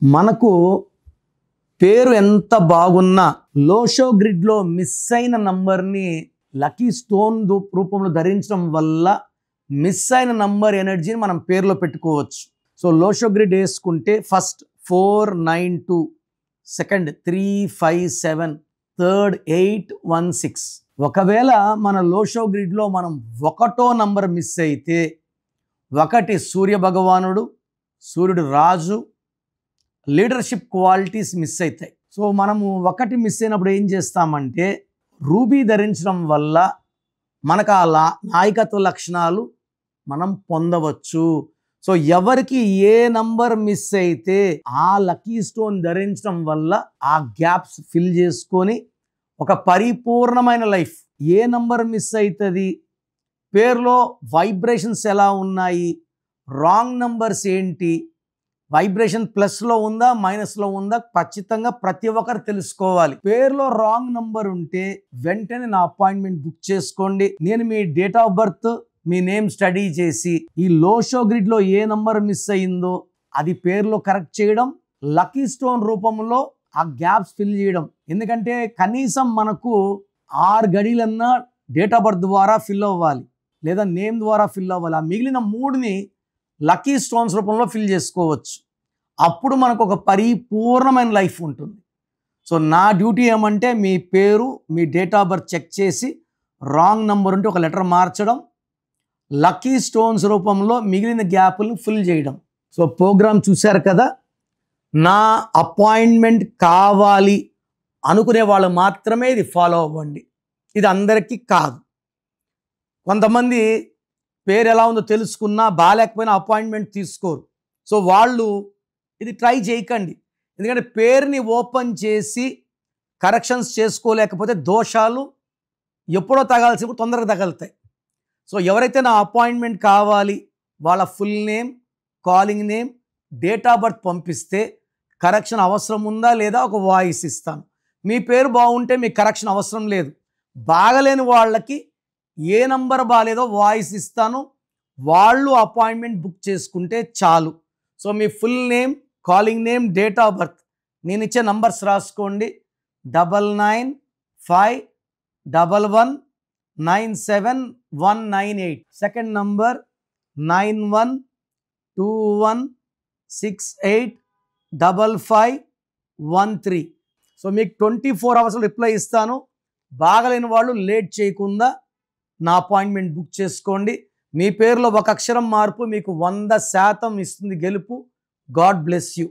మనకు పేరు ఎంత బాగున్నా లోషో గ్రిడ్లో మిస్ అయిన నంబర్ని లక్కీ స్టోన్ రూపంలో ధరించడం వల్ల మిస్ అయిన నంబర్ ఎనర్జీని మనం పేరులో పెట్టుకోవచ్చు. సో లోషో గ్రిడ్ వేసుకుంటే ఫస్ట్ 492, సెకండ్ 357, థర్డ్ 816. ఒకవేళ మన లోషో గ్రిడ్లో మనం ఒకటో నంబర్ మిస్ అయితే, ఒకటి సూర్య భగవానుడు, సూర్యుడు రాజు, లీడర్షిప్ క్వాలిటీస్ మిస్ అవుతాయి. సో మనము ఒకటి మిస్ అయినప్పుడు ఏం చేస్తామంటే రూబీ ధరించడం వల్ల మనకు ఆ నాయకత్వ లక్షణాలు మనం పొందవచ్చు. సో ఎవరికి ఏ నంబర్ మిస్ అయితే ఆ లక్కీ స్టోన్ ధరించడం వల్ల ఆ గ్యాప్స్ ఫిల్ చేసుకొని ఒక పరిపూర్ణమైన లైఫ్. ఏ నంబర్ మిస్ అవుతుంది, పేరులో వైబ్రేషన్స్ ఎలా ఉన్నాయి, రాంగ్ నంబర్స్ ఏంటి, వైబ్రేషన్ ప్లస్లో ఉందా మైనస్లో ఉందా ఖచ్చితంగా ప్రతి ఒక్కరు తెలుసుకోవాలి. పేరులో రాంగ్ నంబర్ ఉంటే వెంటనే నా అపాయింట్మెంట్ బుక్ చేసుకోండి. నేను మీ డేట్ ఆఫ్ బర్త్, మీ నేమ్ స్టడీ చేసి ఈ లోషో గ్రిడ్లో ఏ నంబర్ మిస్ అయిందో అది పేరులో కరెక్ట్ చేయడం, లక్కీ స్టోన్ రూపంలో ఆ గ్యాప్స్ ఫిల్ చేయడం. ఎందుకంటే కనీసం మనకు 6 గడిలన్నా డేట్ ఆఫ్ బర్త్ ద్వారా ఫిల్ అవ్వాలి, లేదా నేమ్ ద్వారా ఫిల్ అవ్వాలి. ఆ మిగిలిన 3ని లక్కీ స్టోన్స్ రూపంలో ఫిల్ చేసుకోవచ్చు. అప్పుడు మనకు ఒక పరిపూర్ణమైన లైఫ్ ఉంటుంది. సో నా డ్యూటీ ఏమంటే మీ పేరు, మీ డేట్ ఆఫ్ బర్త్ చెక్ చేసి రాంగ్ నంబర్ ఉంటే ఒక లెటర్ మార్చడం, లక్కీ స్టోన్స్ రూపంలో మిగిలిన గ్యాప్లు ఫిల్ చేయడం. సో ప్రోగ్రామ్ చూశారు కదా. నా అపాయింట్మెంట్ కావాలి అనుకునే వాళ్ళు మాత్రమే ఇది ఫాలో అవ్వండి. ఇది అందరికీ కాదు. కొంతమంది పేరు ఎలా ఉందో తెలుసుకున్నా బాగాలేకపోయినా అపాయింట్మెంట్ తీసుకోరు. సో వాళ్ళు ఇది ట్రై చేయకండి. ఎందుకంటే పేరుని ఓపెన్ చేసి కరెక్షన్స్ చేసుకోలేకపోతే దోషాలు ఎప్పుడో తగాల్సినప్పుడు తొందరగా తగులుతాయి. సో ఎవరైతే నా అపాయింట్మెంట్ కావాలి వాళ్ళ full name, calling name, date of birth పంపిస్తే కరెక్షన్ అవసరం ఉందా లేదా ఒక వాయిస్ ఇస్తాను. మీ పేరు బాగుంటే మీకు కరెక్షన్ అవసరం లేదు. బాగలేని వాళ్ళకి ఏ నంబర్ బాగాలేదో వాయిస్ ఇస్తాను, వాళ్ళు అపాయింట్మెంట్ బుక్ చేసుకుంటే చాలు. So me full name, calling name, date of birth నేను ఇచ్చే నంబర్స్ రాసుకోండి. 9951197198. Second number 9121685513. సో మీకు 24 hours రిప్లై ఇస్తాను. బాగలేని వాళ్ళు లేట్ చేయకుండా నా అపాయింట్మెంట్ బుక్ చేసుకోండి. మీ పేరులో ఒక అక్షరం మార్పు మీకు 100% ఇస్తుంది గెలుపు. God bless you.